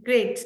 Great.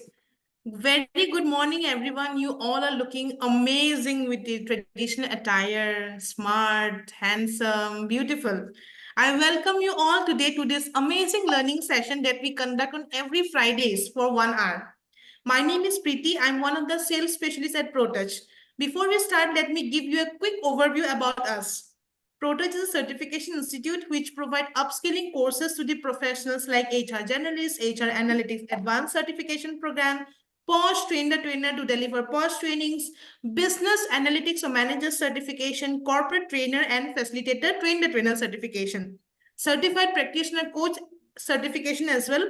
Very good morning, everyone. You all are looking amazing with the traditional attire, smart, handsome, beautiful. I welcome you all today to this amazing learning session that we conduct on every Fridays for 1 hour. My name is Preeti. I'm one of the sales specialists at Protouch. Before we start, let me give you a quick overview about us. Protouch is a certification institute which provide upskilling courses to the professionals like HR generalists, HR analytics advanced certification program, POSH trainer to deliver POSH trainings, business analytics or manager certification, corporate trainer and facilitator trainer certification, certified practitioner coach certification as well.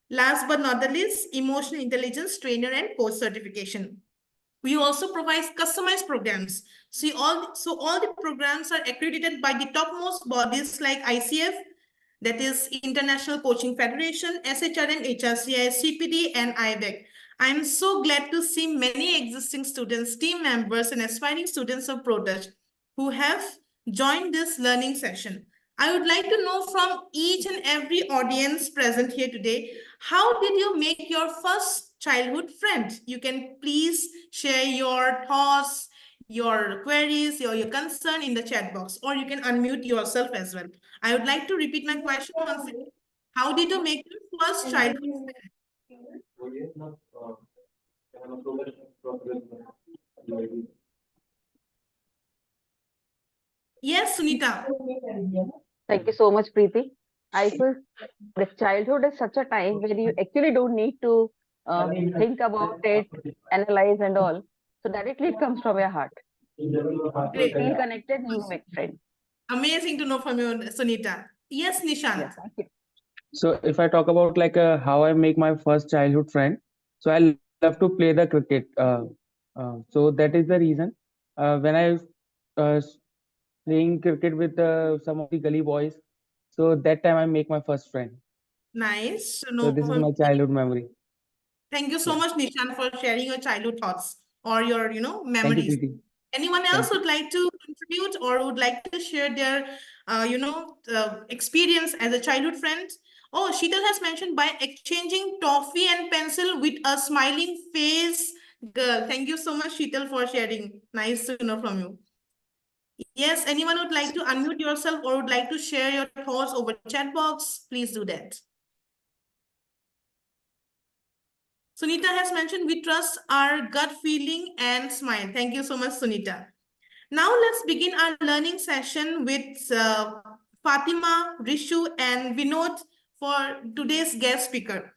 Last but not the least, emotional intelligence trainer and coach certification. We also provide customized programs. So all the programs are accredited by the topmost bodies like ICF, that is International Coaching Federation, SHRM, HRCI, CPD, and IBEC. I'm so glad to see many existing students, team members, and aspiring students of Protouch who have joined this learning session. I would like to know from each and every audience present here today, how did you make your first childhood friend? You can please share your thoughts, your queries, your concern in the chat box, or you can unmute yourself as well. I would like to repeat my question once again. How did you make your first childhood friend? Yes, Sunita. Thank you so much, Preeti. I feel the childhood is such a time where you actually don't need to think about it, analyze and all. So directly it comes from your heart. Great. Feel connected, you make friends. Amazing to know from you, Sunita. Yes, Nishant. Yes, thank you. So if I talk about like how I make my first childhood friend, so I love to play the cricket. So that is the reason. When I playing cricket with some of the gully boys, so that time I make my first friend. Nice to So know this is from my you. childhood memory. Thank you so Yeah. much, Nishant, for sharing your childhood thoughts or your, Thank you, memories. Preeti. Anyone else Thank you. would like to contribute or would like to share their, experience as a childhood friend? Oh, Sheetal has mentioned by exchanging toffee and pencil with a smiling face girl. Thank you so much, Sheetal, for sharing. Nice to know from you. Yes, anyone would like to unmute yourself or would like to share your thoughts over chat box? Please do that. Sunita has mentioned we trust our gut feeling and smile. Thank you so much, Sunita. Now let's begin our learning session with Fatima, Rishu, and Vinod for today's guest speaker.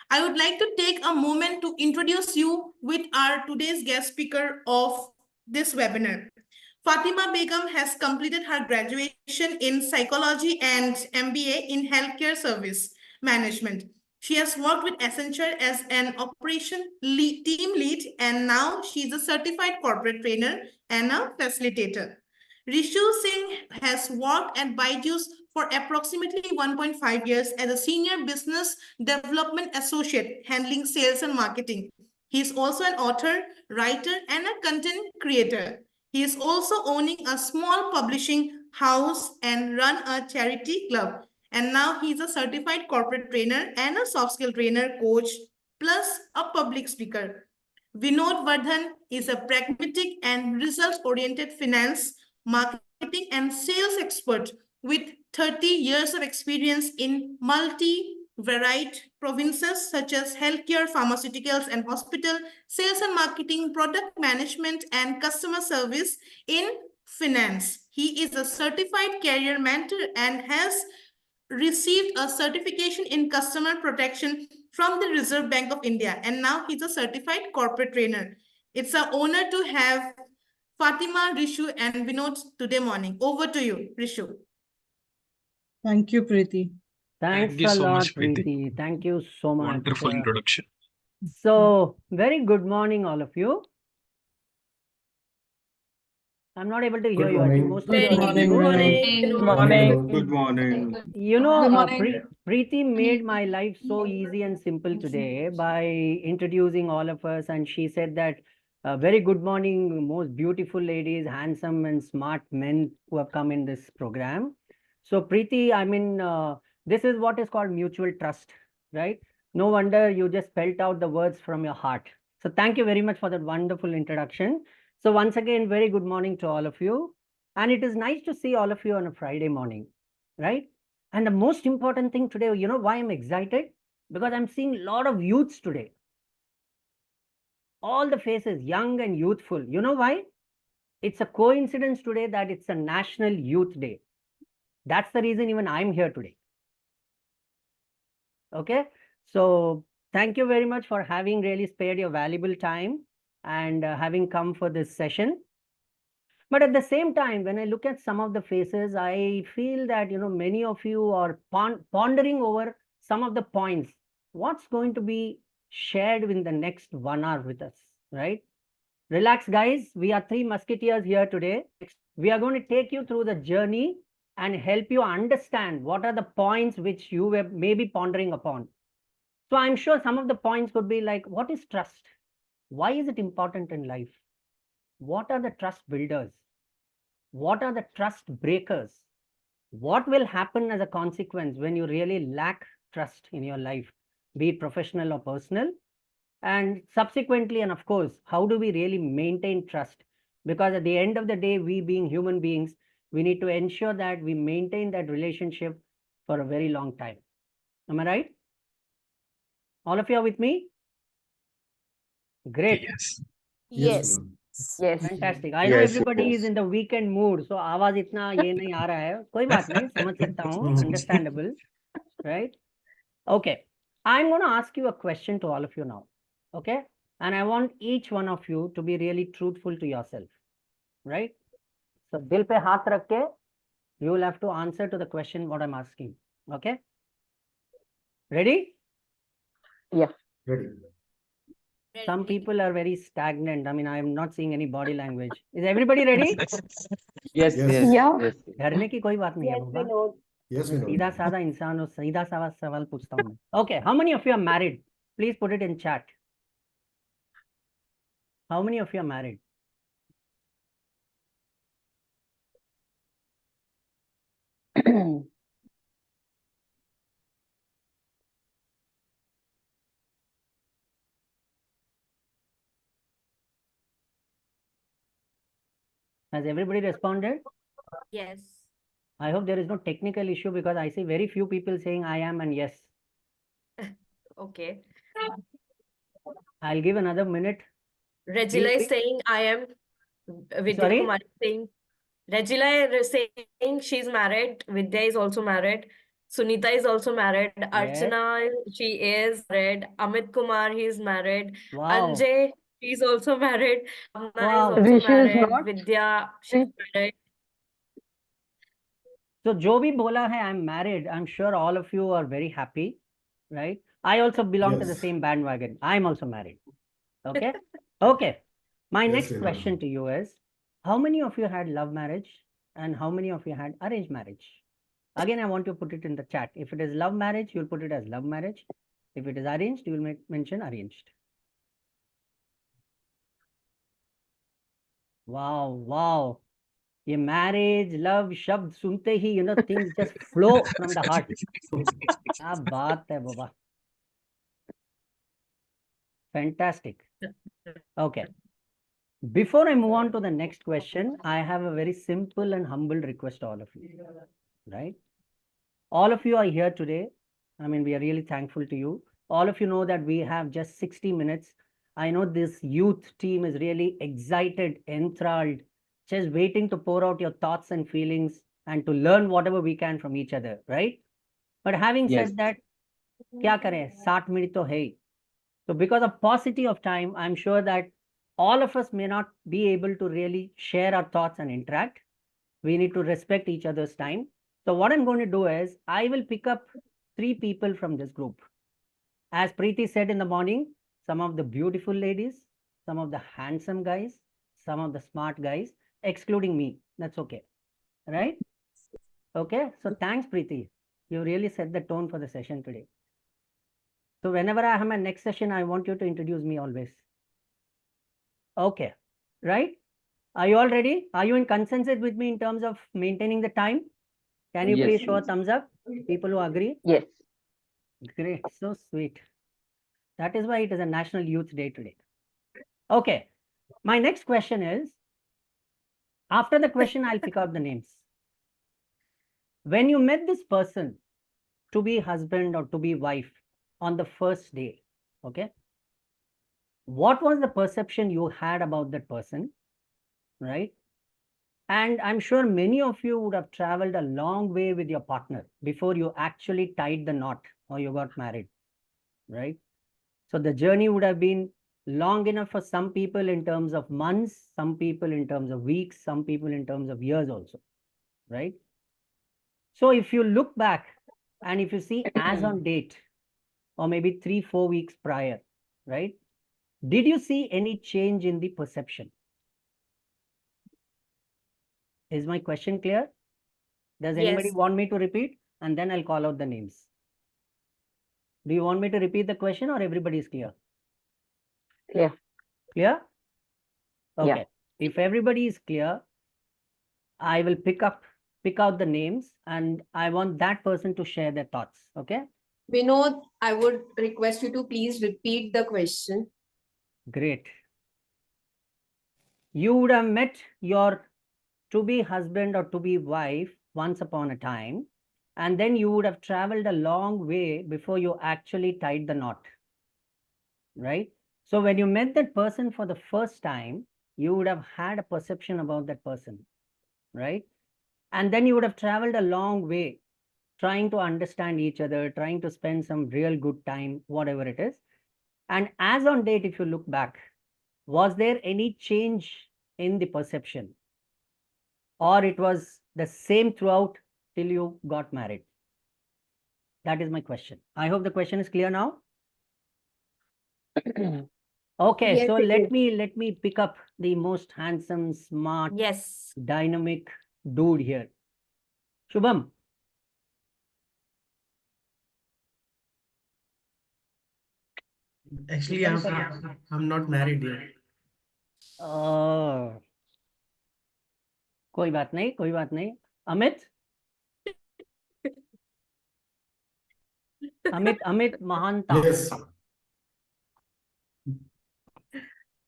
I would like to take a moment to introduce you with our today's guest speaker of this webinar. Fatima Begum has completed her graduation in psychology and MBA in healthcare service management. She has worked with Accenture as an operation team lead, and now she's a certified corporate trainer and a facilitator. Rishu Singh has worked at Byju's for approximately 1.5 years as a senior business development associate handling sales and marketing. He is also an author, writer, and a content creator. He is also owning a small publishing house and run a charity club. And now he's a certified corporate trainer and a soft skill trainer, coach, plus a public speaker. Vinod Vardhan is a pragmatic and results-oriented finance, marketing, and sales expert with 30 years of experience in multi-varied provinces such as healthcare, pharmaceuticals, and hospital, sales and marketing, product management, and customer service in finance. He is a certified career mentor and has received a certification in customer protection from the Reserve Bank of India, and now he's a certified corporate trainer. It's an honor to have Fatima, Rishu, and Vinod today morning. Over to you, Rishu. Thank you, Preeti. Thanks Thank you a so lot, much, Preeti. Preeti. Thank you so much. Wonderful introduction. So, very good morning, all of you. I'm not able to hear you. I think most of you Good are morning, muted. Good morning. Good morning. You know, Good morning. Preeti made my life so easy and simple today by introducing all of us, and she said that Very good morning, most beautiful ladies, handsome and smart men who have come in this program. So, Preeti, this is what is called mutual trust, right? No wonder you just spelt out the words from your heart. So, thank you very much for that wonderful introduction. So, once again, very good morning to all of you. And it is nice to see all of you on a Friday morning, right? And the most important thing today, you know why I'm excited? Because I'm seeing a lot of youths today. All the faces, young and youthful. You know why? It's a coincidence today that it's a National Youth Day. That's the reason even I'm here today. Okay. So thank you very much for having really spared your valuable time and having come for this session. But at the same time, when I look at some of the faces, I feel that, you know, many of you are pondering over some of the points. What's going to be shared in the next 1 hour with us, right? Relax, guys. We are three musketeers here today. We are going to take you through the journey and help you understand what are the points which you were maybe pondering upon. So I'm sure some of the points could be like, what is trust? Why is it important in life? What are the trust builders? What are the trust breakers? What will happen as a consequence when you really lack trust in your life, be it professional or personal? And subsequently, and of course, how do we really maintain trust? Because at the end of the day, we being human beings, we need to ensure that we maintain that relationship for a very long time. Am I right? All of you are with me? Great. Yes. Yes. Fantastic. I know everybody is in the weekend mood, so आवाज इतना ये नहीं आ रहा है. कोई बात नहीं, समझ सकता हूँ. Understandable, right? Okay. I'm going to ask you a question to all of you now. Okay? And I want each one of you to be really truthful to yourself. Right? So, dil pe haath rakh ke, you will have to answer to the question what I'm asking. Okay? Ready? Yeah. Some people are very stagnant. I mean, I am not seeing any body language. Is everybody ready? Yes, Yeah. yes. डरने की कोई बात नहीं है बाबा. सीधा साधा इंसान और सीधा साधा सवाल पूछता हूँ मैं. Okay, how many of you are married? Please put it in chat. How many of you are married? Has everybody responded? Yes. I hope there is no technical issue because I see very few people saying I am and yes. Okay. I'll give another minute. Regila Feel is free. saying I am. Vidya Sorry? Kumar is saying. Regila is saying she's married. Vidya is also married. Sunita is also married. Yes. Archana, she is married. Amit Kumar, he is married. Wow. Anjay, she's also married. Bhavna is Wow. also Rishu is married. not. Vidya, she's married. So जो भी बोला है I'm married, I'm sure all of you are very happy, right? I also belong to the same bandwagon. I'm also married. Okay? Okay. My next question to you is, how many of you had love marriage and how many of you had arranged marriage? Again, I want to put it in the chat. If it is love marriage, you'll put it as love marriage. If it is arranged, you will mention arranged. Wow, wow. ये marriage, love शब्द सुनते ही, you know, things just flow from the heart. क्या बात है बाबा. Fantastic. Okay. Before I move on to the next question, I have a very simple and humble request to all of you, right? All of you are here today. I mean, we are really thankful to you. All of you know that we have just 60 minutes. I know this youth team is really excited, enthralled, just waiting to pour out your thoughts and feelings and to learn whatever we can from each other, right? But having Yes. said that, क्या करें? 60 minute तो है ही. So because of paucity of time, I'm sure that all of us may not be able to really share our thoughts and interact. We need to respect each other's time. So what I'm going to do is I will pick up 3 people from this group. As Preeti said in the morning, some of the beautiful ladies, some of the handsome guys, some of the smart guys, excluding me. That's okay. Right? Okay. So thanks, Preeti. You really set the tone for the session today. So whenever I have my next session, I want you to introduce me always. Okay, right? Are you all ready? Are you in consensus with me in terms of maintaining the time? Can you Yes. please show a thumbs up? People who agree? Yes. Great, so sweet. That is why it is a National Youth Day today. Okay, my next question is, after the question, I'll pick out the names. When you met this person to be husband or to be wife on the first day, okay, what was the perception you had about that person, right? And I'm sure many of you would have traveled a long way with your partner before you actually tied the knot or you got married, right? So the journey would have been long enough for some people in terms of months, some people in terms of weeks, some people in terms of years also, right? So if you look back and if you see as on date, or maybe 3-4 weeks prior, right? Did you see any change in the perception? Is my question clear? Does anybody Yes. want me to repeat? And then I'll call out the names. Do you want me to repeat the question or everybody is clear? Clear. Clear? Okay. Yeah. If everybody is clear, I will pick out the names and I want that person to share their thoughts. Okay. Vinod, I would request you to please repeat the question. Great. You would have met your to-be husband or to-be wife once upon a time, and then you would have traveled a long way before you actually tied the knot, right? So when you met that person for the first time, you would have had a perception about that person, right? And then you would have traveled a long way trying to understand each other, trying to spend some real good time, whatever it is. And as on date, if you look back, was there any change in the perception? Or it was the same throughout till you got married? That is my question. I hope the question is clear now. Okay, Yes, so it let is. me pick up the most handsome, smart, Yes. dynamic dude here. Shubham. Actually, I'm not married yet. कोई बात नहीं, कोई बात नहीं. Amit? Amit Mahanta. Yes.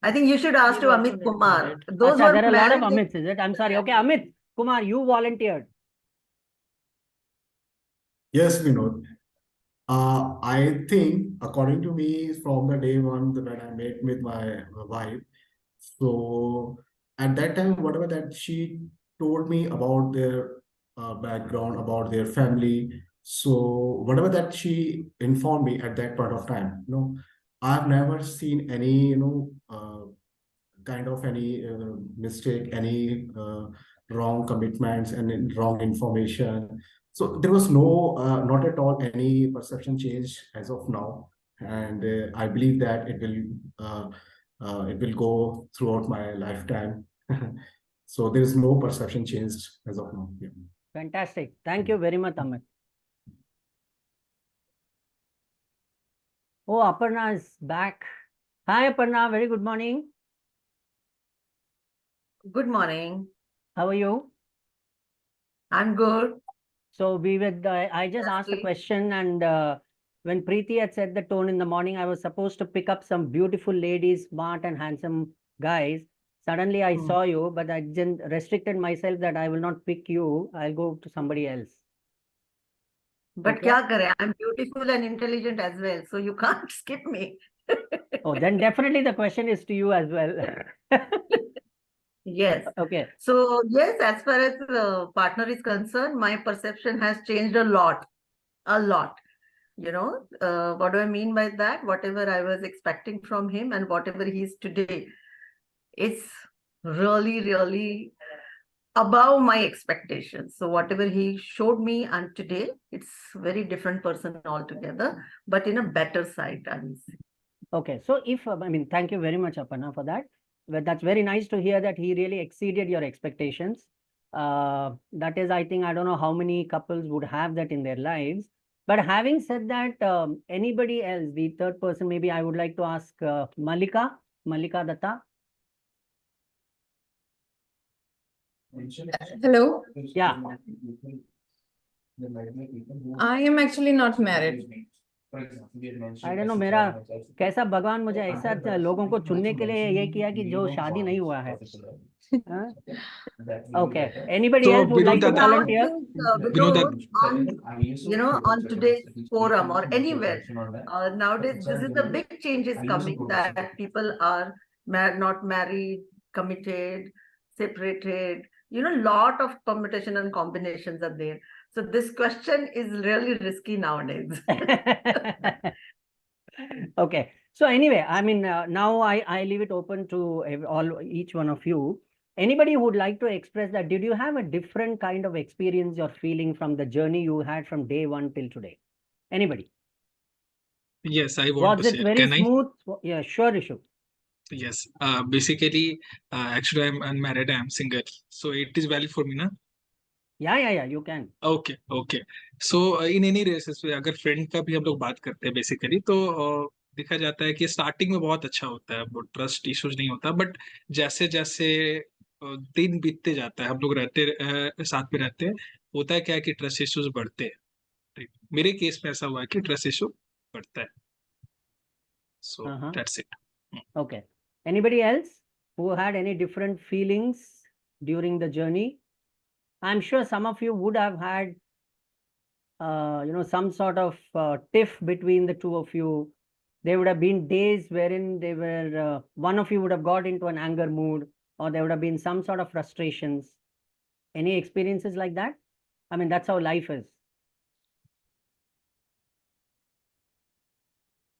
I think you should ask He's to also Amit not Kumar. married. Those who Achha, are there are a lot of married, Amits, is it? I'm sorry. Okay, Amit Kumar, you volunteered. Yes, Vinod. I think, according to me, from the day one when I met with my wife, so at that time, whatever that she told me about their background, about their family, so whatever that she informed me at that point of time, I've never seen any, kind of any mistake, any wrong commitments and wrong information. So there was not at all any perception change as of now, and I believe that it will go throughout my lifetime. So there is no perception change as of now. Yeah. Fantastic. Thank you very much, Amit. Oh, Aparna is back. Hi, Aparna. Very good morning. good morning. How are you? I'm good. So I just asked a Please. question, and when Preeti had set the tone in the morning, I was supposed to pick up some beautiful ladies, smart and handsome guys. Suddenly I saw you, but I didn't restricted myself that I will not pick you. I'll go to somebody else. But Okay. kya kare? I'm beautiful and intelligent as well, so you can't skip me. Oh, then definitely the question is to you as well. Yes. Okay. So yes, as far as the partner is concerned, my perception has changed a lot, a lot. What do I mean by that? Whatever I was expecting from him and whatever he is today, it's really, really above my expectations. So whatever he showed me and today, it's very different person altogether, but in a better side, I will say. Okay. So thank you very much, Aparna, for that. But that's very nice to hear that he really exceeded your expectations. That is, I think, I don't know how many couples would have that in their lives. But having said that, anybody else, the third person, maybe I would like to ask Malika Datta. Hello. Yeah. I am actually not married. I don't know, मेरा कैसा भगवान मुझे ऐसा लोगों को चुनने के लिए ये किया कि जो शादी नहीं हुआ है. हाँ? Okay. Anybody So, else would like to Vinod, volunteer? Because on today's forum or anywhere, nowadays this is the big changes coming that people are not married, committed, separated. Lot of permutation and combinations are there. So this question is really risky nowadays. Okay. So anyway, I mean, now I leave it open to each one of you. Anybody who would like to express that? Did you have a different kind of experience or feeling from the journey you had from day one till today? Anybody? Yes, I want Was to it share. very Can I? smooth? Yeah, sure, Rishu. Yes. Basically, actually, I'm unmarried. I'm single. So it is valid for me, na? Yeah, you can. Okay so in any races पे अगर friend का भी हम लोग बात करते हैं basically तो देखा जाता है कि स्टार्टिंग में बहुत अच्छा होता है, वो ट्रस्ट इश्यूज नहीं होता, बट जैसे जैसे दिन बीतते जाता है, हम लोग साथ में रहते हैं, होता है क्या है कि ट्रस्ट इश्यूज बढ़ते हैं. ठीक? मेरे केस में ऐसा हुआ है कि ट्रस्ट इशू बढ़ता है. So that's it. Okay. Anybody else who had any different feelings during the journey? I'm sure some of you would have had, some sort of tiff between the two of you. There would have been days wherein one of you would have got into an anger mood, or there would have been some sort of frustrations. Any experiences like that? I mean, that's how life is.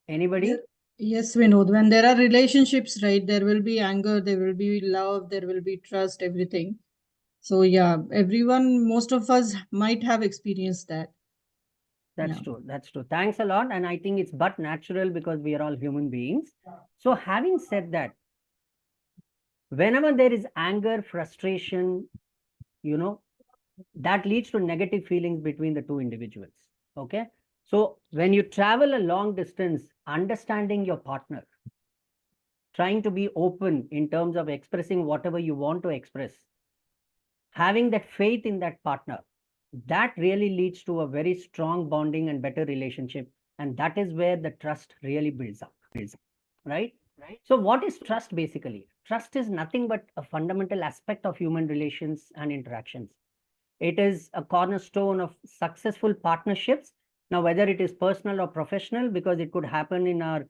Anybody? Yes, Vinod. When there are relationships, right, there will be anger, there will be love, there will be trust, everything. So yeah, most of us might have experienced that. That's true. That's true. Thanks a lot. And I think it's but natural because we are all human beings. So having said that, whenever there is anger, frustration, that leads to negative feelings between the two individuals. Okay. So when you travel a long distance, understanding your partner, trying to be open in terms of expressing whatever you want to express, having that faith in that partner, that really leads to a very strong bonding and better relationship. And that is where the trust really builds up, right? So what is trust basically? Trust is nothing but a fundamental aspect of human relations and interactions. It is a cornerstone of successful partnerships. Now, whether it is personal or professional, because it could happen in our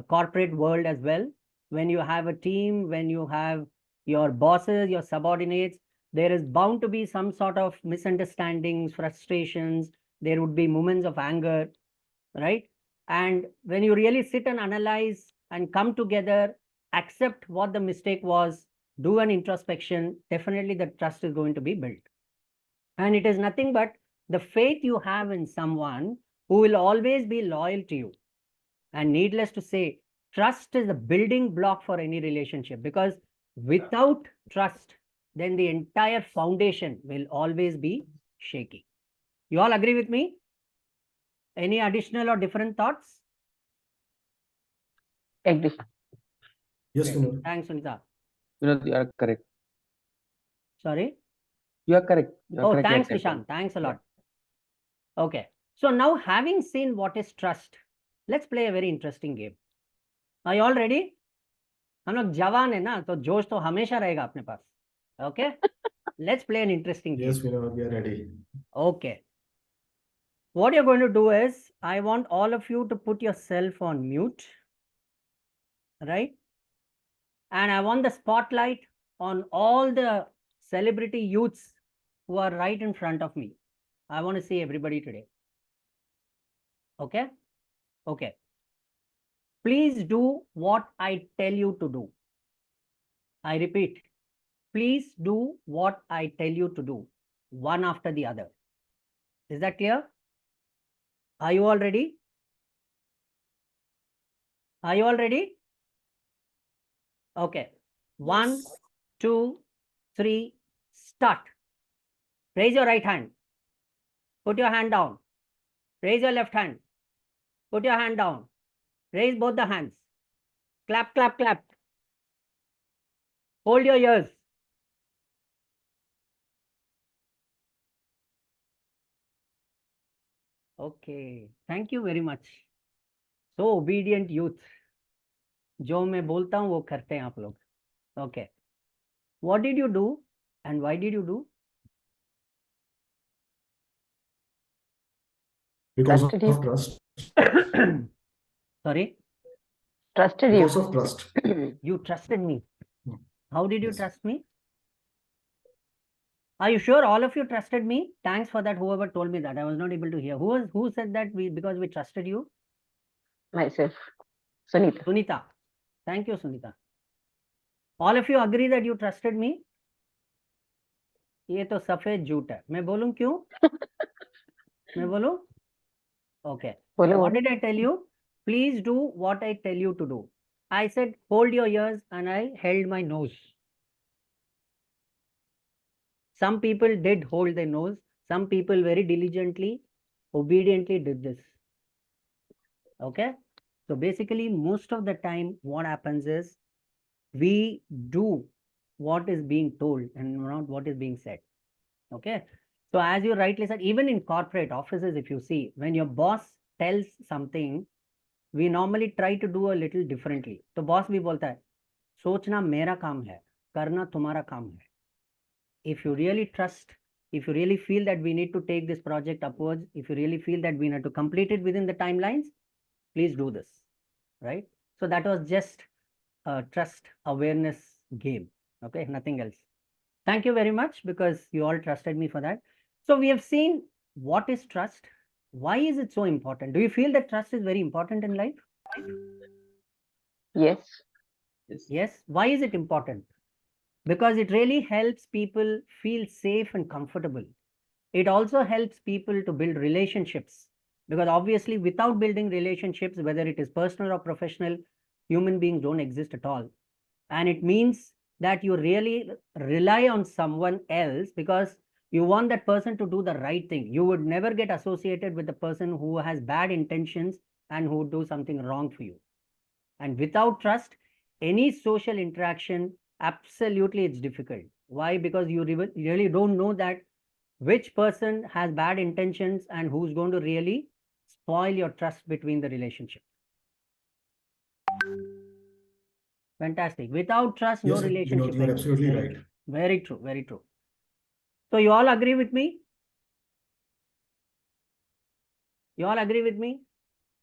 corporate world as well. When you have a team, when you have your bosses, your subordinates, there is bound to be some sort of misunderstandings, frustrations. There would be moments of anger, right? And when you really sit and analyze and come together, accept what the mistake was, do an introspection, definitely the trust is going to be built. And it is nothing but the faith you have in someone who will always be loyal to you. And needless to say, trust is a building block for any relationship, because without trust, then the entire foundation will always be shaky. You all agree with me? Any additional or different thoughts? Agree. Yes, Vinod. Thanks, Sunita. Vinod, you are correct. Sorry? You are correct. You are correct. Thanks, Nishant. Thanks a lot. Okay. So now, having seen what is trust, let's play a very interesting game. Are you all ready? हम लोग जवान है ना, तो जोश तो हमेशा रहेगा अपने पास. Okay? Let's play an interesting game. Yes, Vinod, we are ready. Okay. What you're going to do is, I want all of you to put yourself on mute, right? And I want the spotlight on all the celebrity youths who are right in front of me. I want to see everybody today. Okay? Okay. Please do what I tell you to do. I repeat, please do what I tell you to do, one after the other. Is that clear? Are you all ready? Are you all ready? Okay. 1, 2, 3, start. Raise your right hand. Put your hand down. Raise your left hand. Put your hand down. Raise both the hands. Clap, clap, clap. Hold your ears. Okay. Thank you very much. So obedient youth. जो मैं बोलता हूँ वो करते हैं आप लोग. Okay. What did you do and why did you do? Because of Trusted you. trust. Sorry? Trusted you. Because of trust. You trusted me. Hmm. How did you Yes. trust me? Are you sure all of you trusted me? Thanks for that, whoever told me that. I was not able to hear. Who said that because we trusted you? Myself. Sunita. Sunita. Thank you, Sunita. All of you agree that you trusted me? ये तो सफेद झूठ है. मैं बोलूं क्यों? मैं बोलूं? Okay. बोलो What बोलो. did I tell you? Please do what I tell you to do. I said, hold your ears, and I held my nose. Some people did hold their nose. Some people very diligently, obediently did this. Okay. So basically, most of the time, what happens is we do what is being told and not what is being said. Okay. So as you rightly said, even in corporate offices, if you see, when your boss tells something, we normally try to do a little differently. तो boss भी बोलता है, सोचना मेरा काम है, करना तुम्हारा काम है. If you really trust, if you really feel that we need to take this project upwards, if you really feel that we need to complete it within the timelines, please do this, right? So that was just a trust awareness game. Okay, nothing else. Thank you very much because you all trusted me for that. So we have seen what is trust. Why is it so important? Do you feel that trust is very important in life? Yes. Yes. Why is it important? Because it really helps people feel safe and comfortable. It also helps people to build relationships, because obviously without building relationships, whether it is personal or professional, human beings don't exist at all. And it means that you really rely on someone else because you want that person to do the right thing. You would never get associated with the person who has bad intentions and who would do something wrong for you. And without trust, any social interaction, absolutely it's difficult. Why? Because you really don't know that which person has bad intentions and who's going to really spoil your trust between the relationship. Fantastic. Without trust, no Yes, relationship. you're absolutely Very right. true. Very true. Very true. So you all agree with me? You all agree with me?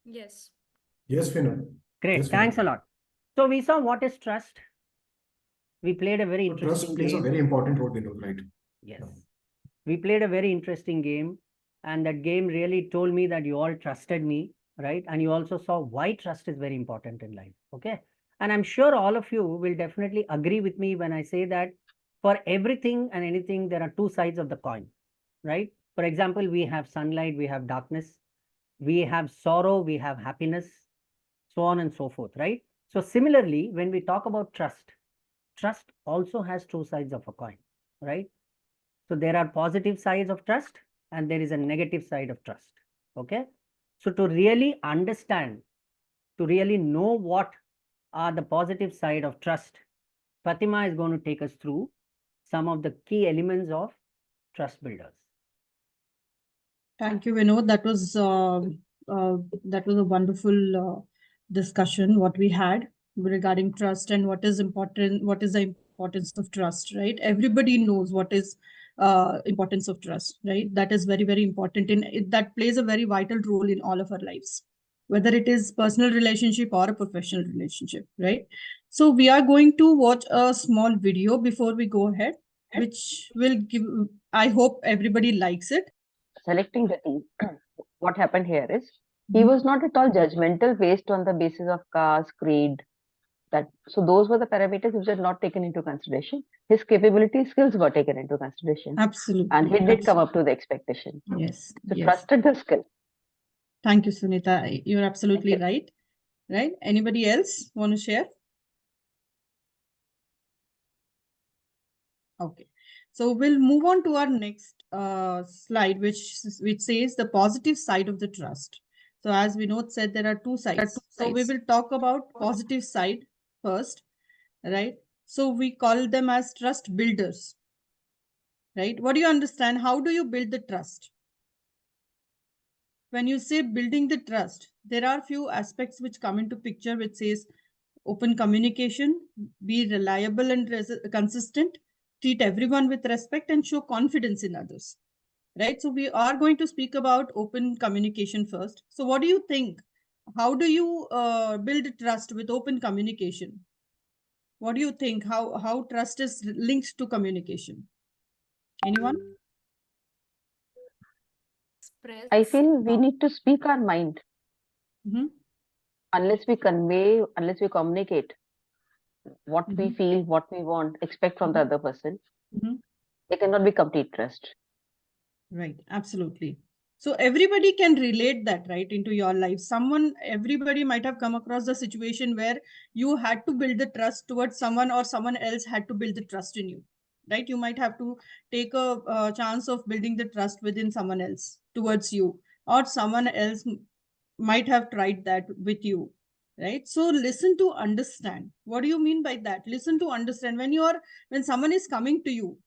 Yes. Yes, Vinod. Great. Yes, Thanks a Vinod. lot. So we saw what is trust. We played a very So trust interesting plays a game. very important role, Vinod, right? Yes. We played a very interesting game, and that game really told me that you all trusted me, right? And you also saw why trust is very important in life. Okay. And I'm sure all of you will definitely agree with me when I say that for everything and anything, there are two sides of the coin, right? For example, we have sunlight, we have darkness, we have sorrow, we have happiness, so on and so forth, right? So similarly, when we talk about trust, trust also has two sides of a coin, right? So there are positive sides of trust and there is a negative side of trust. Okay. So to really understand, to really know what are the positive side of trust, Fatima is going to take us through some of the key elements of trust builders. Thank you, Vinod. That was a wonderful discussion what we had regarding trust and what is important. What is the importance of trust, right? Everybody knows what is importance of trust, right? That is very, very important. That plays a very vital role in all of our lives, whether it is personal relationship or a professional relationship, right? So we are going to watch a small video before we go ahead, which will give. I hope everybody likes it. Selecting the team. What happened here is he was not at all judgmental based on the basis of caste, creed. So those were the parameters which were not taken into consideration. His capability, skills were taken into consideration. Absolutely. And he did come up to the expectation. Yes. So yes. trusted the skill. Thank you, Sunita. You're absolutely right. Right? Anybody else want to share? Okay. So we'll move on to our next slide, which says the positive side of the trust. So as Vinod said, there are two sides. So we will talk about positive side first, right? So we call them as trust builders, right? What do you understand? How do you build the trust? when you say building the trust, there are few aspects which come into picture, which says open communication, be reliable and consistent, treat everyone with respect, and show confidence in others. Right? So we are going to speak about open communication first. So what do you think? How do you build trust with open communication? What do you think? How trust is linked to communication? Anyone? I feel we need to speak our mind. Mm-hmm. Unless we convey, unless we communicate what we Mm-hmm. feel, what we want, expect from the other person, Mm-hmm. there cannot be complete trust. Right, absolutely. So everybody can relate that, right, into your life. Everybody might have come across the situation where you had to build the trust towards someone, or someone else had to build the trust in you, right? You might have to take a chance of building the trust within someone else towards you, or someone else might have tried that with you, right? So listen to understand. What do you mean by that? Listen to understand. When someone is coming to you,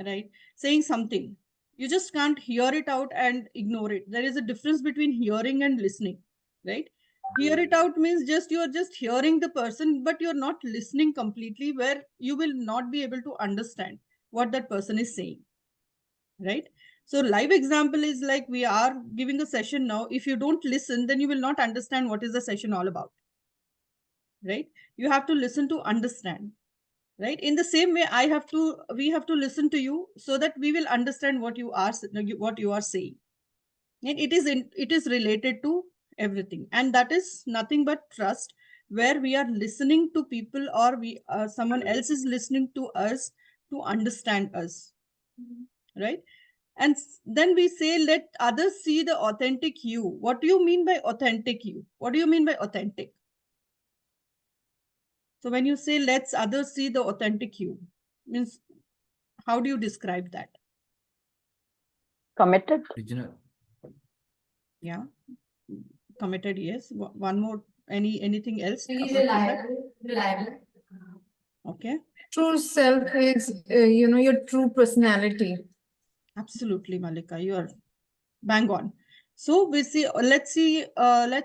right, saying something, you just can't hear it out and ignore it. There is a difference between hearing and listening, right? Hear it out means just you're just hearing the person, but you're not listening completely, where you will not be able to understand what that person is saying, right? So live example is like, we are giving a session now. If you don't listen, then you will not understand what is the session all about, right? You have to listen to understand, right? In the same way, we have to listen to you, so that we will understand what you are saying. And it is related to everything, and that is nothing but trust, where we are listening to people, or someone else is listening to us to understand us, right? And then we say, let others see the authentic you. What do you mean by authentic you? What do you mean by authentic? So when you say let's others see the authentic you, means, how do you describe that? Committed. Original. Yeah, committed. Yes. One more. Anything else? Be Apart from that? reliable. Okay. True self is, your true personality. Absolutely, Malika. You are bang on. So we see. Let's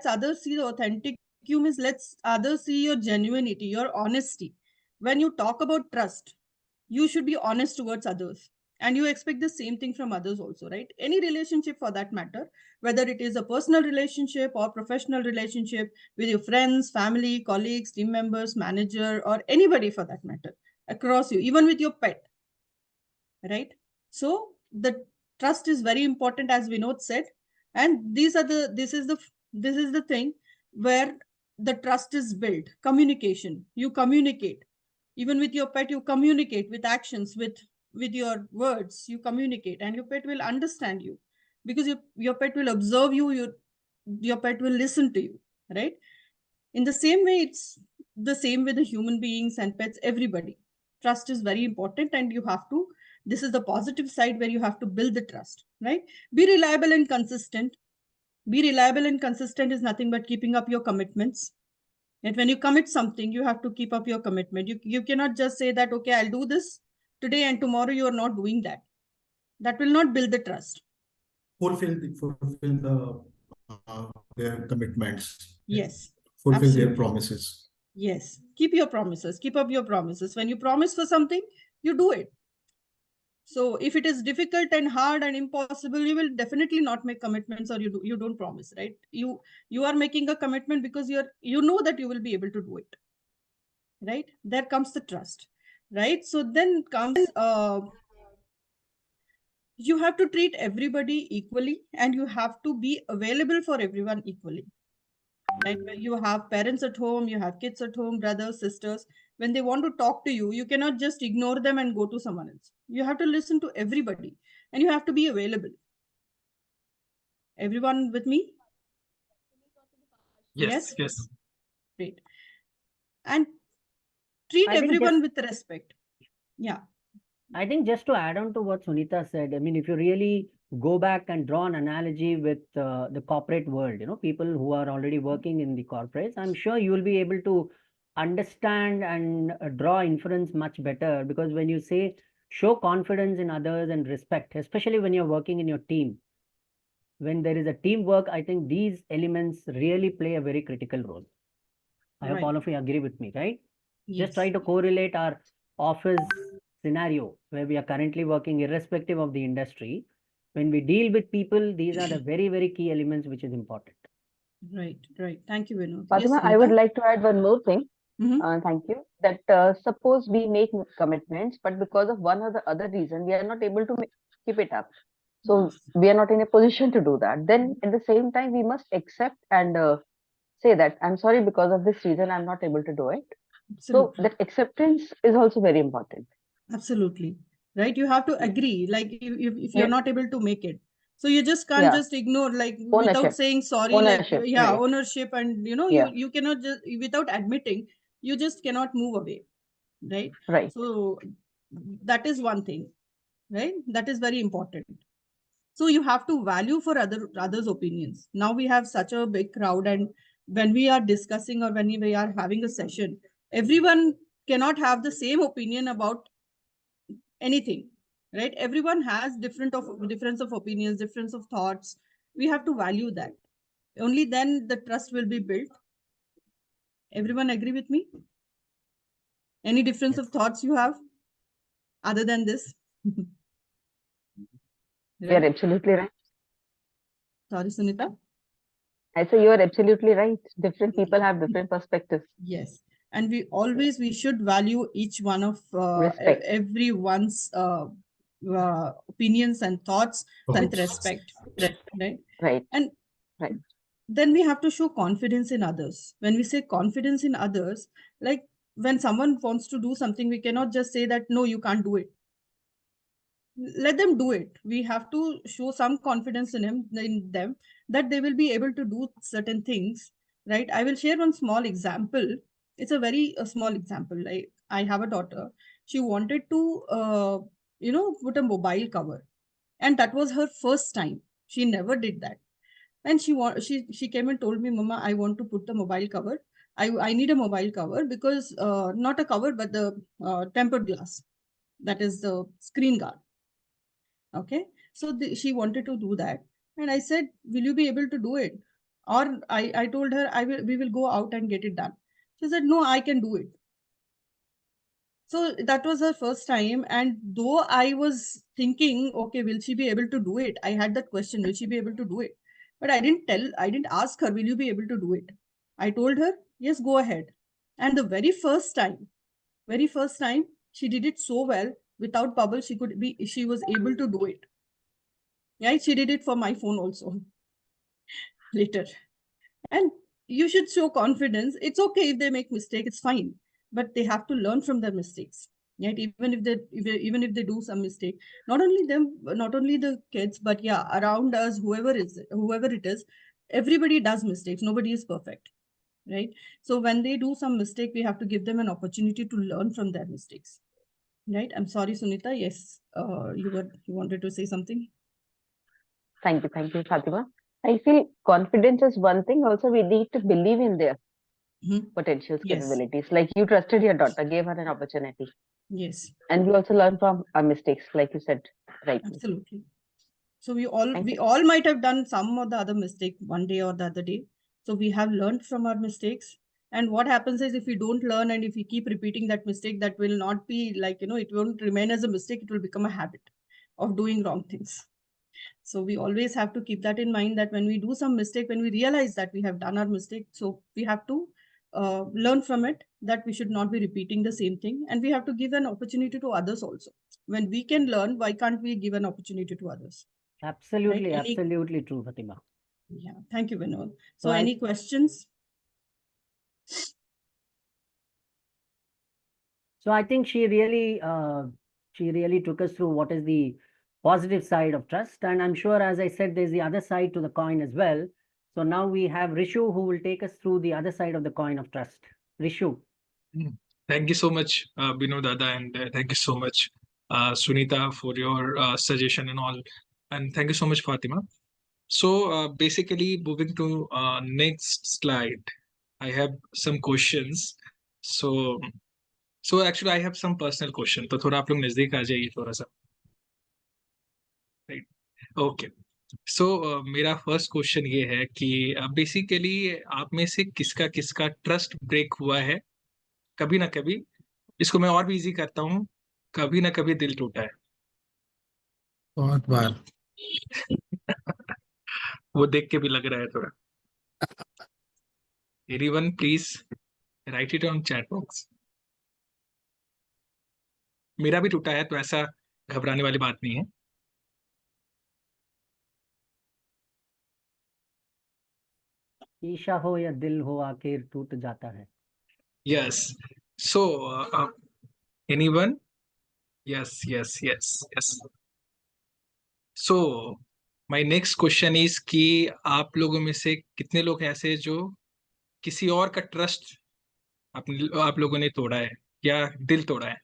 others see the authentic you, means let's others see your genuinity, your honesty. When you talk about trust, you should be honest towards others, and you expect the same thing from others also, right? Any relationship for that matter, whether it is a personal relationship or professional relationship with your friends, family, colleagues, team members, manager, or anybody for that matter, across you, even with your pet, right? So the trust is very important, as Vinod said. And this is the thing where the trust is built. Communication. You communicate. Even with your pet, you communicate with actions, with your words. You communicate, and your pet will understand you, because your pet will observe you. Your pet will listen to you, right? In the same way, it's the same with the human beings and pets, everybody. Trust is very important, and this is the positive side, where you have to build the trust, right? Be reliable and consistent. Be reliable and consistent is nothing but keeping up your commitments. And when you commit something, you have to keep up your commitment. You cannot just say that, okay, I'll do this today, and tomorrow you are not doing that. That will not build the trust. Fulfill their commitments. Yes. Fulfill Absolutely. their promises. Yes. Keep your promises. Keep up your promises. When you promise for something, you do it. So if it is difficult and hard and impossible, you will definitely not make commitments, or you don't promise, right? You are making a commitment because you know that you will be able to do it, right? There comes the trust, right? So then comes you have to treat everybody equally, and you have to be available for everyone equally. Like, when you have parents at home, you have kids at home, brothers, sisters, when they want to talk to you, you cannot just ignore them and go to someone else. You have to listen to everybody, and you have to be available. Everyone with me? Yes. Great. And treat I think everyone with respect. Yeah. I think just to add on to what Sunita said, I mean, if you really go back and draw an analogy with the corporate world, people who are already working in the corporates, I'm sure you will be able to understand and draw inference much better, because when you say show confidence in others and respect, especially when you're working in your team, when there is a teamwork, I think these elements really play a very critical role. I hope Right. all of you agree with me, right? Just Yes. try to correlate our office scenario where we are currently working, irrespective of the industry. When we deal with people, these are the very, very key elements which is important. Right. Right. Thank you, Vinod. Yes, Fatima, I would Sunita. like to add one more thing. Mhm. Thank you. That suppose we make commitments, but because of one or the other reason, we are not able to keep it up. So Yes. we are not in a position to do that. Then at the same time, we must accept and say that I'm sorry, because of this reason, I'm not able to do it. So Absolutely. that acceptance is also very important. Absolutely. Right. You have to Yeah. agree. Like if you're Yeah. not able to make it, so you just can't Yeah. just ignore, like without Ownership. saying sorry, like Ownership. yeah, Right. ownership, and Yeah. you cannot just, without admitting, you just cannot move away. Right. Right. So that is one thing. Right. That is very important. So you have to value for others' opinions. Now we have such a big crowd, and when we are discussing or when we are having a session, everyone cannot have the same opinion about anything, right? Everyone has difference of opinions, difference of thoughts. We have to value that. Only then the trust will be built. Everyone agree with me? Any difference of thoughts you have other than this? You're Right? absolutely right. Sorry, Sunita. I say you are absolutely right. Different people have different perspectives. Yes, and we should value each one of Respect. everyone's opinions and thoughts with Okay. respect, right? Right. And Right. then we have to show confidence in others. When we say confidence in others, like when someone wants to do something, we cannot just say that no, you can't do it. Let them do it. We have to show some confidence in them, that they will be able to do certain things, right? I will share one small example. It's a very small example. Like, I have a daughter. She wanted to put a mobile cover, and that was her first time. She never did that, and she came and told me, Mama, I want to put the mobile cover. I need a mobile cover because not a cover, but the tempered glass, that is the screen guard. Okay. So she wanted to do that. And I said, will you be able to do it? Or I told her, we will go out and get it done. She said, no, I can do it. So that was her first time. And though I was thinking, okay, will she be able to do it? I had that question, will she be able to do it? But I didn't ask her, will you be able to do it? I told her, yes, go ahead. And the very first time, she did it so well. Without bubble, she was able to do it. Right? She did it for my phone also later. And you should show confidence. It's okay if they make mistake, it's fine. But they have to learn from their mistakes. Right? Even if they do some mistake. Not only them, not only the kids, but yeah, around us, whoever it is, everybody does mistakes. Nobody is perfect. Right? So when they do some mistake, we have to give them an opportunity to learn from their mistakes. Right? I'm sorry, Sunita. Yes, you wanted to say something. Thank you, Fatima. I feel confidence is one thing. Also, we need to believe in their potentials, Yes. capabilities. Like you trusted your daughter, gave her an opportunity. Yes. And we also learn from our mistakes, like you said, right? Absolutely. So we all might have done some or the other mistake one day or the other day. So we have learned from our mistakes. And what happens is, if we don't learn and if we keep repeating that mistake, that will not be like, it won't remain as a mistake. It will become a habit of doing wrong things. So we always have to keep that in mind, that when we do some mistake, when we realize that we have done our mistake, so we have to learn from it, that we should not be repeating the same thing. And we have to give an opportunity to others also. When we can learn, why can't we give an opportunity to others? Absolutely, Right? absolutely true, Fatima. Yeah, thank you, Vinod. So Right. any questions? So I think she really took us through what is the positive side of trust. And I'm sure, as I said, there's the other side to the coin as well. So now we have Rishu, who will take us through the other side of the coin of trust. Rishu. Thank you so much, Bino Dada, and thank you so much, Sunita, for your suggestion and all. And thank you so much, Fatima. So basically, moving to next slide, I have some questions. So actually, I have some personal question. तो थोड़ा आप लोग नजदीक आ जाइए थोड़ा सा. Right. Okay. सो मेरा first question ये है कि बेसिकली आप में से किसका किसका ट्रस्ट ब्रेक हुआ है कभी ना कभी। इसको मैं और भी इजी करता हूँ, कभी ना कभी दिल टूटा है। बहुत बार। वो देख के भी लग रहा है थोड़ा। Anyone please right it on chat box. मेरा भी टूटा है, तो ऐसा घबराने वाली बात नहीं है। शीशा हो या दिल हो, आखिर टूट जाता है। Yes. So anyone? Yes yes yes yes. So my next question is कि आप लोगों में से कितने लोग हैं ऐसे जो किसी और का ट्रस्ट आप लोगों ने तोड़ा है या दिल तोड़ा है?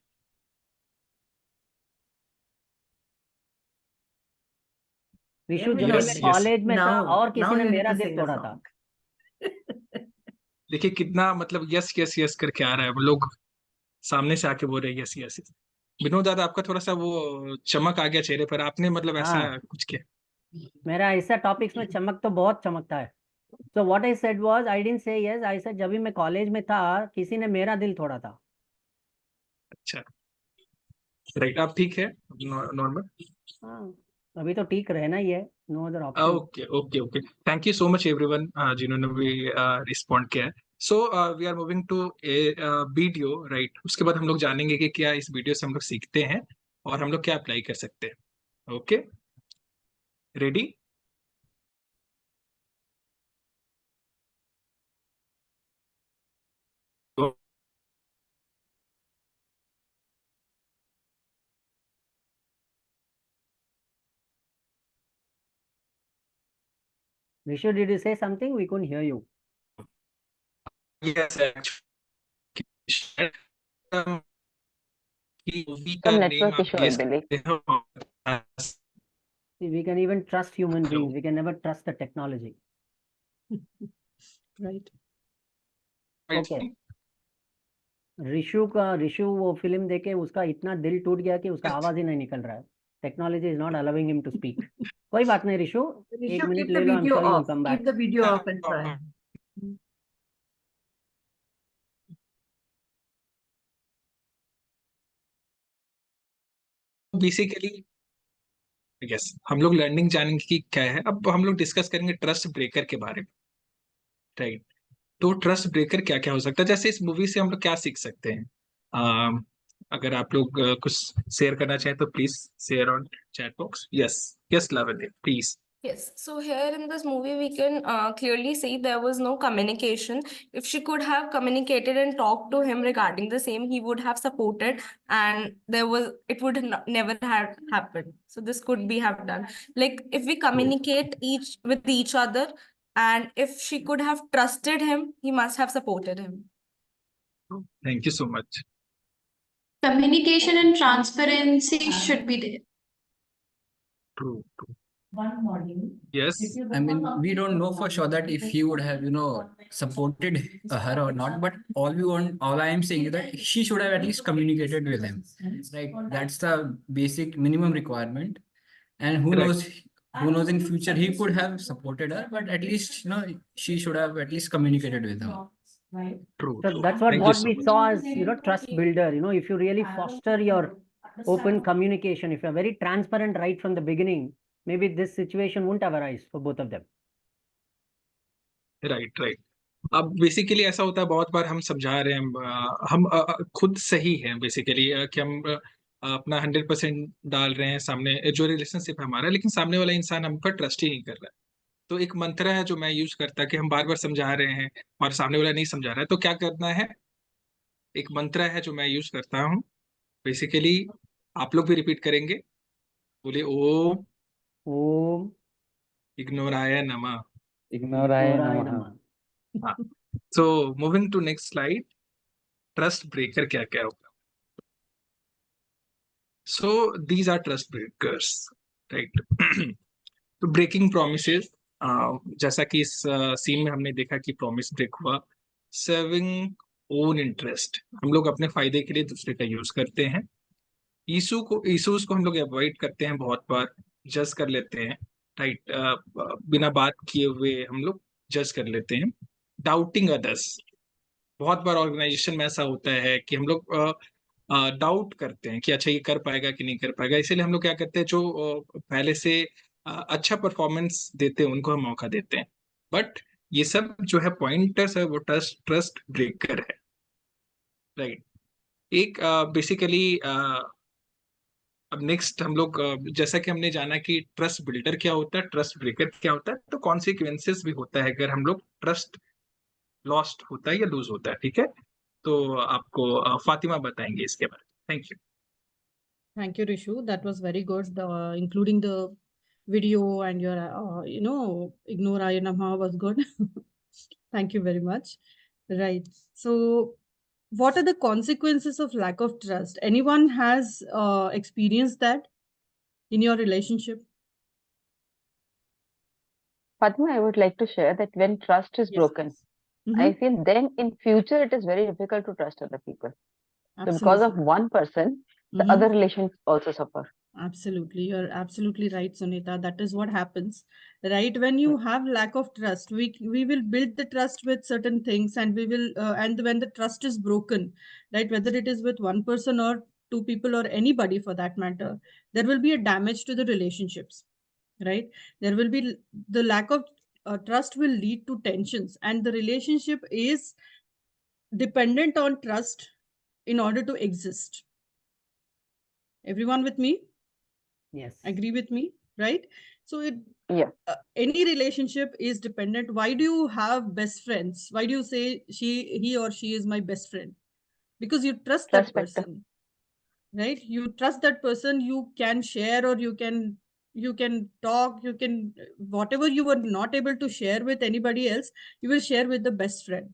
विशु, Yeah, जब भी मैं यस यस। कॉलेज में था और किसी now ने you need मेरा to दिल sing a तोड़ा था। song. देखिए कितना मतलब यस यस यस करके आ रहा है, वो लोग सामने से आके बोल रहे हैं यस यस। विनोद दादा, आपका थोड़ा सा वो चमक आ गया चेहरे पर, आपने मतलब ऐसा हाँ, कुछ किया? मेरा ऐसा टॉपिक्स में चमक तो बहुत चमकता है। So what I said was, I didn't say yes, I said जब भी मैं कॉलेज में था किसी ने मेरा दिल तोड़ा था। अच्छा, राइट। आप ठीक है? नॉर्मल? हाँ, अभी तो ठीक रहना ही है, no other option. Okay okay okay. Thank you so much everyone जिन्होंने भी रिस्पॉन्ड किया है। So we are moving to a video, right. उसके बाद हम लोग जानेंगे कि क्या इस वीडियो से हम लोग सीखते हैं और हम लोग क्या अप्लाई कर सकते हैं। Okay, ready? Vishu, did you say something? We couldn't hear you. Yes, movie का Some नेम network आप issue, I गेस believe. करते हो? See, we can even trust human Hello. beings. We can never trust the technology. Right. Okay. Rishu वो film देखे उसका इतना दिल टूट गया कि उसका आवाज ही नहीं निकल रहा है। Technology is not allowing him to speak. कोई बात नहीं ऋषु, एक Rishabh, मिनट keep ले the लो, I am video sure you will off. Come Keep back. the video off and try. Basically yes, हम लोग लर्निंग जानेंगे कि क्या है। अब हम लोग डिस्कस करेंगे ट्रस्ट ब्रेकर के बारे में, राइट। तो ट्रस्ट ब्रेकर क्या क्या हो सकता है, जैसे इस मूवी से हम लोग क्या सीख सकते हैं? अगर आप लोग कुछ शेयर करना चाहें तो please share on chat box. Yes yes Lavanya, please. Yes, so here in this movie, we can clearly see there was no communication. If she could have communicated and talked to him regarding the same, he would have supported, and it would never have happened. So this could be have done. Like if we communicate with each other, and if she could have trusted him, he must have supported him. Thank you so much. Communication and transparency should be there. True true. Yes. I mean, we don't know for sure that if he would have, supported her or not. But all I am saying is that she should have at least communicated with him, right? That's the basic minimum requirement. And who Correct. knows? Who knows? In future, he could have supported her, but at least she should have at least communicated with him. True. So True. that's what Thank you so we much. saw as trust builder. If you really foster your open communication, if you're very transparent right from the beginning, maybe this situation wouldn't have arisen for both of them. Right right. अब basically ऐसा होता है बहुत बार, हम समझा रहे हैं, हम खुद सही हैं बेसिकली, कि हम अपना 100% डाल रहे हैं सामने जो रिलेशनशिप है हमारा, लेकिन सामने वाला इंसान हम पर ट्रस्ट ही नहीं कर रहा है। तो एक मंत्र है जो मैं यूज करता कि हम बार बार समझा रहे हैं और सामने वाला नहीं समझा रहा है, तो क्या करना है? एक मंत्र है जो मैं यूज करता हूँ बेसिकली, आप लोग भी रिपीट करेंगे। बोले ओम ओम इग्नोराय नमः। इग्नोराय इग्नोराय नमः। नमः। हाँ। So moving to next slide, trust breaker क्या क्या होगा? So these are trust breakers, right? तो ब्रेकिंग प्रोमिसेस, जैसा कि इस सीन में हमने देखा कि प्रॉमिस ब्रेक हुआ। सर्विंग ओन इंटरेस्ट, हम लोग अपने फायदे के लिए दूसरे का यूज करते हैं। इशूज को हम लोग अवॉइड करते हैं बहुत बार, जज कर लेते हैं, राइट, बिना बात किए हुए हम लोग जज कर लेते हैं. डाउटिंग अदर्स, बहुत बार ऑर्गेनाइजेशन में ऐसा होता है कि हम लोग डाउट करते हैं कि अच्छा ये कर पाएगा कि नहीं कर पाएगा, इसीलिए हम लोग क्या करते हैं, जो पहले से अच्छा परफॉर्मेंस देते हैं उनको हम मौका देते हैं. बट ये सब जो है पॉइंटर्स है वो ट्रस्ट ब्रेकर है, राइट. एक बेसिकली अब नेक्स्ट हम लोग जैसा कि हमने जाना कि ट्रस्ट बिल्डर क्या होता है, ट्रस्ट ब्रेकर क्या होता है, तो कॉन्सिक्वेंसेस भी होता है अगर हम लोग ट्रस्ट लॉस्ट होता है या लूज होता है. ठीक है, तो आपको फातिमा बताएंगे इसके बारे में. Thank you. Thank you, Rishu. That was very good. Including the video and your, ignore Ayanama was good. Thank you very much. Right. So, what are the consequences of lack of trust? Anyone has experienced that in your relationship? Fatima, I would like to share that when trust is Yes. broken, I feel then in future it is very difficult to trust other people. So because of Absolutely. one person, the other relations also suffer. Absolutely. You're absolutely right, Sunita. That is what happens, right? When you have lack of trust, we will build the trust with certain things, and we will, and when the trust is broken, right, whether it is with one person or two people or anybody for that matter, there will be a damage to the relationships, right? There will be the lack of trust will lead to tensions, and the relationship is dependent on trust in order to exist. Everyone with me? Yes. Agree with me, right? So Yeah. Any relationship is dependent. Why do you have best friends? Why do you say he or she is my best friend? Because you trust that person, right? You trust that person. You can share, or you can talk, you can, whatever you were not able to share with anybody else, you will share with the best friend,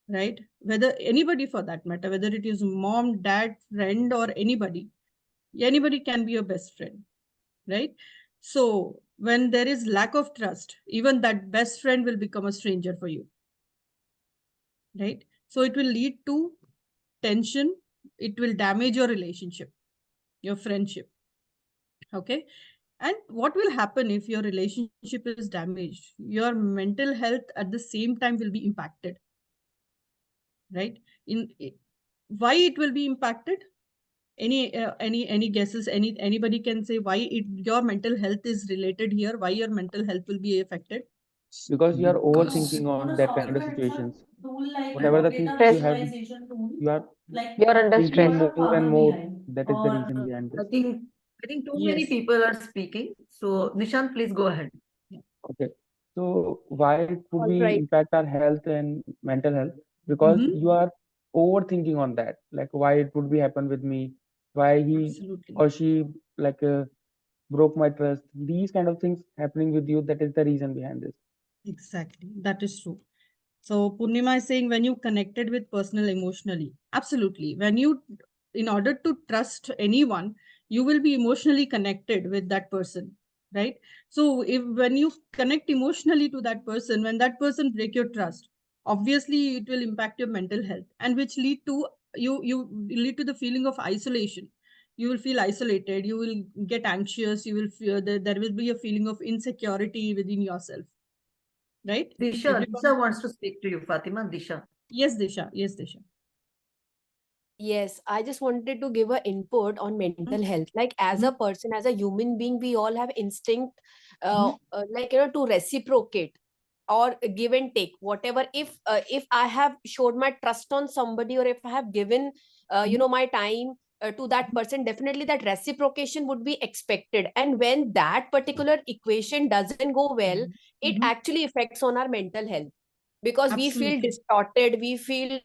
right? Whether anybody for that matter, whether it is mom, dad, friend, or anybody can be your best friend, right? So when there is lack of trust, even that best friend will become a stranger for you, right? So it will lead to tension. It will damage your relationship, your friendship. Okay. And what will happen if your relationship is damaged? Your mental health at the same time will be impacted, right? Why it will be impacted? Any guesses? Anybody can say why your mental health is related here? Why your mental health will be affected? Because you are overthinking on that kind of situations. Whatever the things you have, you're under thinking stress. more and more. That is the reason behind I this. think too many people are speaking. So Nishant, please go ahead. Okay. So why it would All be right. impact our health and mental health? Because you are overthinking on that. Like why it would be happen with me? Why he Absolutely. or she like broke my trust? These kind of things happening with you. That is the reason behind this. Exactly. That is true. So Purnima is saying when you connected with personal emotionally. Absolutely. In order to trust anyone, you will be emotionally connected with that person, right? So when you connect emotionally to that person, when that person break your trust, obviously it will impact your mental health, and which lead to you lead to the feeling of isolation. You will feel isolated. You will get anxious. You will feel that there will be a feeling of insecurity within yourself. Right? Disha wants to speak to you, Fatima. Disha. Yes, Disha. Yes, Disha. Yes, I just wanted to give an input on mental health. Like as a person, as a human being, we all have instinct, to reciprocate or give and take. Whatever, if I have showed my trust on somebody, or if I have given, my time to that person, definitely that reciprocation would be expected. And when that particular equation doesn't go well, it actually affects on our mental health, because we feel Absolutely. distorted, we feel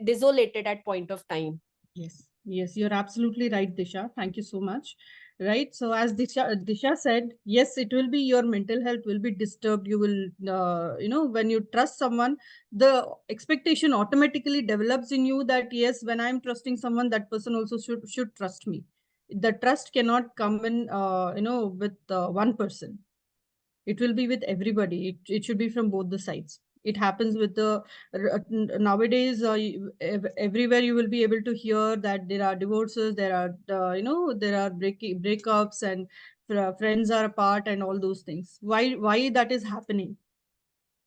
desolated at point of time. Yes, you're absolutely right, Disha. Thank you so much. Right. So as Disha said, yes, it will be your mental health will be disturbed. You will, when you trust someone, the expectation automatically develops in you that yes, when I'm trusting someone, that person also should trust me. The trust cannot come in, with one person. It will be with everybody. It should be from both the sides. It happens with the nowadays. Everywhere you will be able to hear that there are divorces, there are there are breakups, and friends are apart, and all those things. Why that is happening?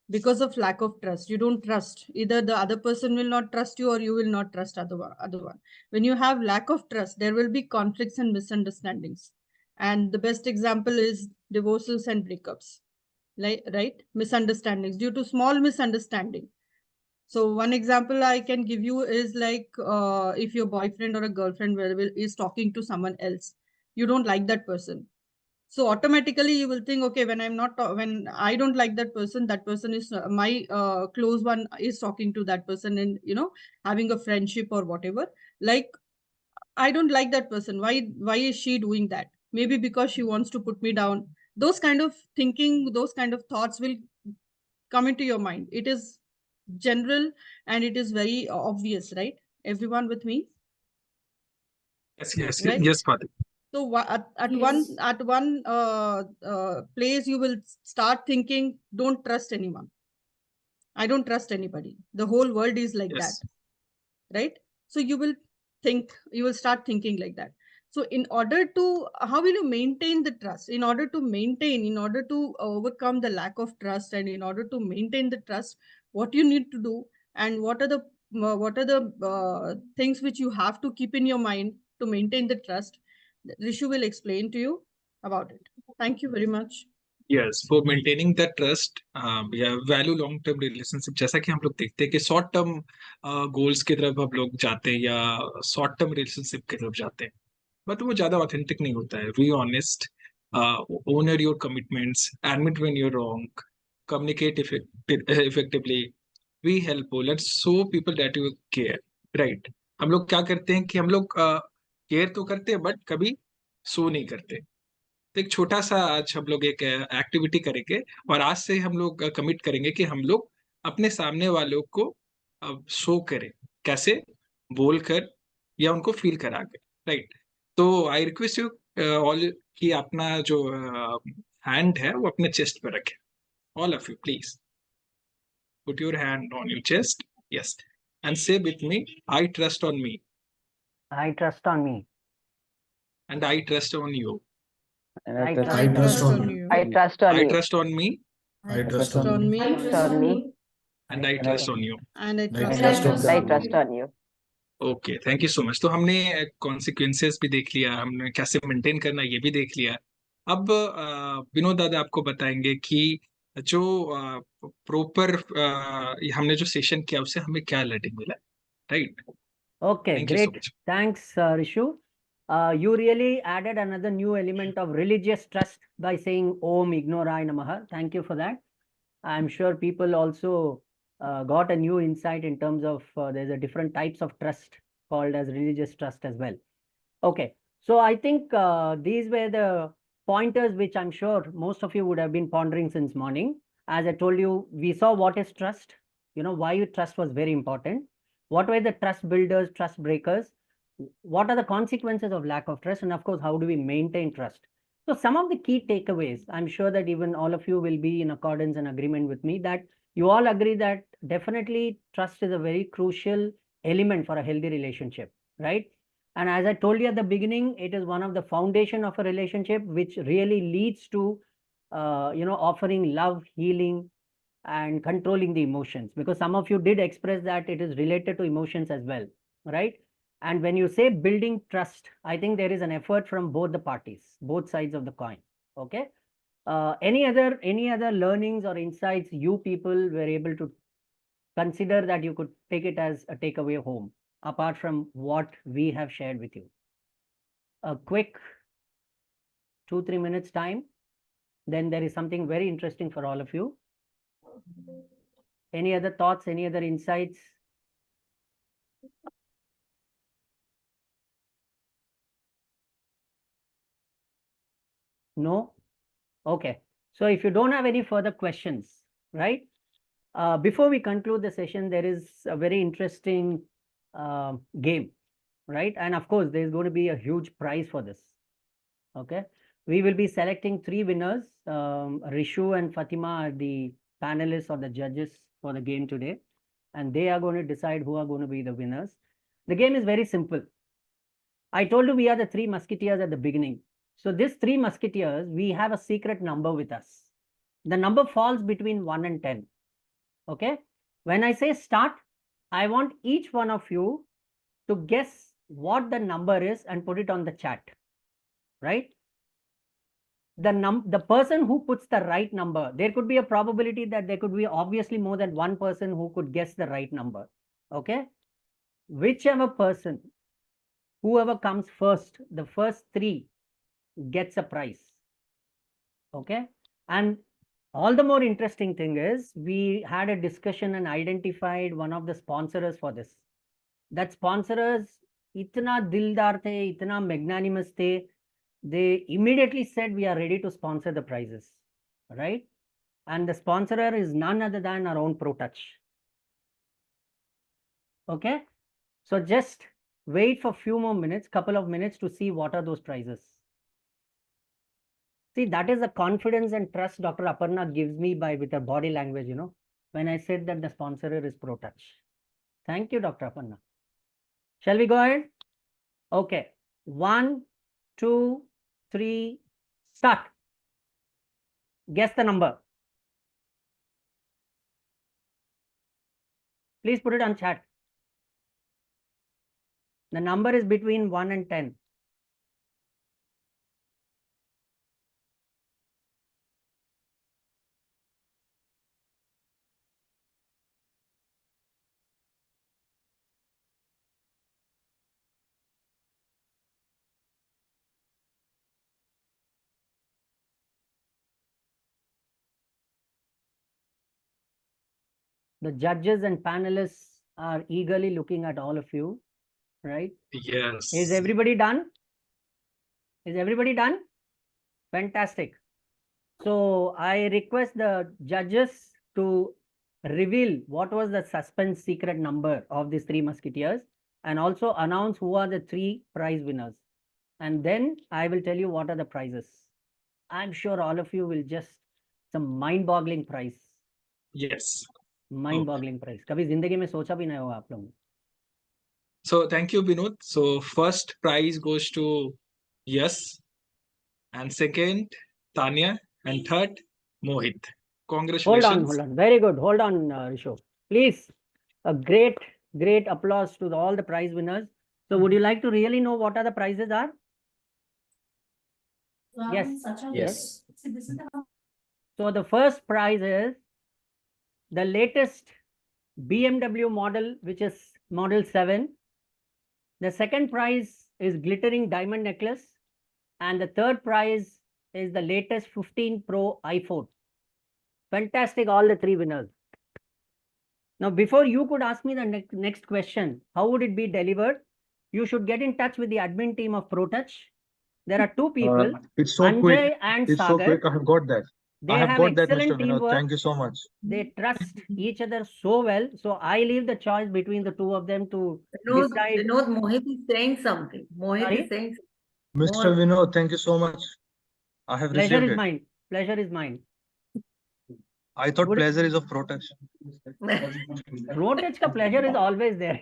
Because of lack of trust. You don't trust. Either the other person will not trust you, or you will not trust other one. When you have lack of trust, there will be conflicts and misunderstandings. And the best example is divorces and breakups. Right? Misunderstandings due to small misunderstanding. So one example I can give you is like, if your boyfriend or a girlfriend is talking to someone else, you don't like that person. So automatically you will think, okay, when when I don't like that person is my close one is talking to that person, and having a friendship or whatever. Like, I don't like that person. Why is she doing that? Maybe because she wants to put me down. Those kind of thinking, those kind of thoughts will come into your mind. It is general and it is very obvious, right? Everyone with me? Yes, Right? yes, Fatih. So at Yes. one place, you will start thinking, don't trust anyone. I don't trust anybody. The whole world is like that, Yes. right? So you will start thinking like that. So how will you maintain the trust? In order to overcome the lack of trust, and in order to maintain the trust, what you need to do, and what are the things which you have to keep in your mind to maintain the trust, Rishu will explain to you about it. Thank you very much. Yes, for maintaining that trust, या value long term relationship, जैसा कि हम लोग देखते हैं कि short term goals की तरफ हम लोग जाते हैं या short term relationship की तरफ जाते हैं, but वो ज़्यादा authentic नहीं होता है. Be honest, honor your commitments, admit when you're wrong, communicate effectively, be helpful, and show people that you care. Right? हम लोग क्या करते हैं कि हम लोग care तो करते हैं, but कभी show नहीं करते. तो एक छोटा सा आज हम लोग एक एक्टिविटी करेंगे, और आज से हम लोग कमिट करेंगे कि हम लोग अपने सामने वालों को शो करें, कैसे बोलकर या उनको फील करा के. राइट? तो आई रिक्वेस्ट यू ऑल कि अपना जो हैंड है वो अपने चेस्ट पे रखें. All of you please put your hand on your chest. Yes, and say with me, I trust on me. I trust on me. And I trust on you. I trust on you. I trust on I you. trust on me. I trust on me. I trust on me. And I trust on you. And I I trust trust on on you. I trust on you. Okay, thank you so much. तो हमने consequences भी देख लिया, हमने कैसे maintain करना ये भी देख लिया. अब विनोद दादा आपको बताएंगे कि जो प्रॉपर हमने जो सेशन किया उससे हमें क्या लर्निंग मिला. Right? Okay, Thank you so great. much. Thanks, Rishu. You really added another new element of religious trust by saying Om Ignorai Namaha. Thank you for that. I'm sure people also got a new insight in terms of there's a different types of trust called as religious trust as well. Okay, so I think these were the pointers which I'm sure most of you would have been pondering since morning. As I told you, we saw what is trust, why trust was very important. What were the trust builders, trust breakers? What are the consequences of lack of trust? And of course, how do we maintain trust? So some of the key takeaways, I'm sure that even all of you will be in accordance and agreement with me that you all agree that definitely trust is a very crucial element for a healthy relationship, right? And as I told you at the beginning, it is one of the foundation of a relationship, which really leads to, offering love, healing, and controlling the emotions. Because some of you did express that it is related to emotions as well, right? And when you say building trust, I think there is an effort from both the parties, both sides of the coin. Okay. Any other learnings or insights you people were able to consider that you could take it as a takeaway home, apart from what we have shared with you? A quick 2-3 minutes time, then there is something very interesting for all of you. Any other thoughts, any other insights? No? Okay. So if you don't have any further questions, right? Before we conclude the session, there is a very interesting game, right? And of course, there's going to be a huge prize for this. Okay. We will be selecting 3 winners. Rishu and Fatima are the panelists or the judges for the game today, and they are going to decide who are going to be the winners. The game is very simple. I told you we are the three musketeers at the beginning. So these three musketeers, we have a secret number with us. The number falls between 1 and 10. Okay. When I say start, I want each one of you to guess what the number is and put it on the chat. Right? The person who puts the right number, there could be a probability that there could be obviously more than one person who could guess the right number. Okay. Whichever person, whoever comes first, the first three gets a prize. Okay. And all the more interesting thing is we had a discussion and identified one of the sponsors for this. That sponsors itna dildar the, itna magnanimous the, they immediately said we are ready to sponsor the prizes, right? And the sponsorer is none other than our own Protouch. Okay, so just wait for a few more minutes, couple of minutes to see what are those prizes. See, that is the confidence and trust Dr. Aparna gives me by with her body language, you know, when I said that the sponsorer is Protouch. Thank you, Dr. Aparna. Shall we go ahead? Okay, 1, 2, 3, start. Guess the number. Please put it on chat. The number is between 1 and 10. The judges and panelists are eagerly looking at all of you, right? Yes. Is everybody done? Is everybody done? Fantastic. So I request the judges to reveal what was the suspense secret number of these three musketeers and also announce who are the three prize winners. And then I will tell you what are the prizes. I'm sure all of you will just some mind-boggling prize. Yes. Mind-boggling prize. कभी जिंदगी में सोचा भी नहीं होगा आप लोग. So thank you, Vinod. So first prize goes to Yes, and second Tanya, and third Mohit. Congratulations. Hold on. Very good. Hold on, Risho. Please, a great applause to all the prize winners. So would you like to really know what are the prizes are? Yes. Yes. So the first prize is the latest BMW model, which is Model 7. The second prize is glittering diamond necklace. And the third prize is the latest 15 Pro iPhone. Fantastic, all the three winners. Now, before you could ask me the next question, how would it be delivered? You should get in touch with the admin team of Protouch. There are two people, It's so Anjay quick. and It's so Sagar. quick. I have got that. They I have have got that, excellent Mr. Vinod. teamwork. Thank you so much. They trust each other so well. So I leave the choice between the two of them to decide. Vinod, Mohit is saying something. Mohit Sorry? is saying Mr. Vinod, thank you so much. I have Pleasure received is it. mine. Pleasure is mine. I thought Would- pleasure is of Protouch. Protouch ka pleasure is always there.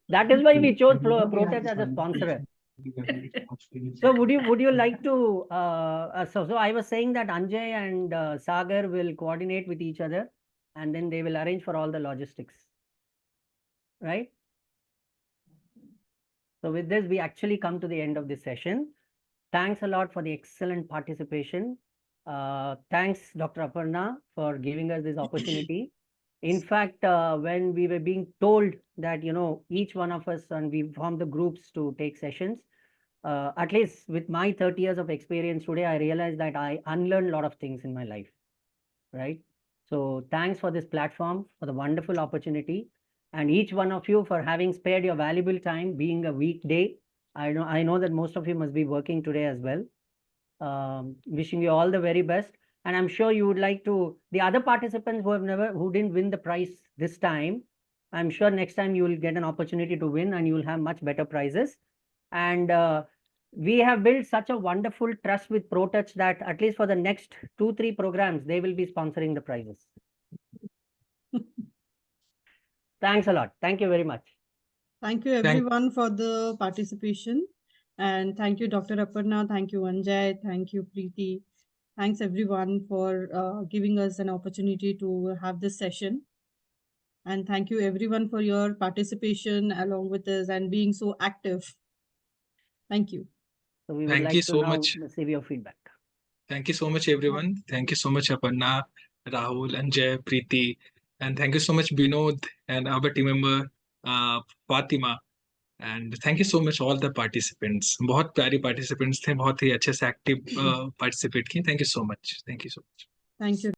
That is why we chose Protouch as a sponsor. So would you like to so I was saying that Anjay and Sagar will coordinate with each other and then they will arrange for all the logistics. Right? So with this, we actually come to the end of this session. Thanks a lot for the excellent participation. Thanks, Dr. Aparna, for giving us this opportunity. In fact, when we were being told that, you know, each one of us, and we formed the groups to take sessions, at least with my 30 years of experience today, I realized that I unlearned a lot of things in my life, right? So thanks for this platform, for the wonderful opportunity, and each one of you for having spared your valuable time, being a weekday. I know that most of you must be working today as well. Wishing you all the very best. And I'm sure you would like to, the other participants who didn't win the prize this time, I'm sure next time you will get an opportunity to win and you will have much better prizes. And we have built such a wonderful trust with Protouch that at least for the next 2-3 programs, they will be sponsoring the prizes. Thanks a lot. Thank you very much. Thank you everyone for the participation. And thank you, Dr. Aparna. Thank you, Anjay. Thank you, Preeti. Thanks everyone for giving us an opportunity to have this session. And thank you everyone for your participation along with us and being so active. Thank you. So we would Thank like you to so now much. receive your feedback. Thank you so much, everyone. Thank you so much, Aparna, Rahul, Anjay, Preeti. And thank you so much, Binod, and our team member, Fatima. And thank you so much, all the participants. बहुत प्यारी participants थे, बहुत ही अच्छे से active participate किए. Thank you so much. Thank you so much. Thank you.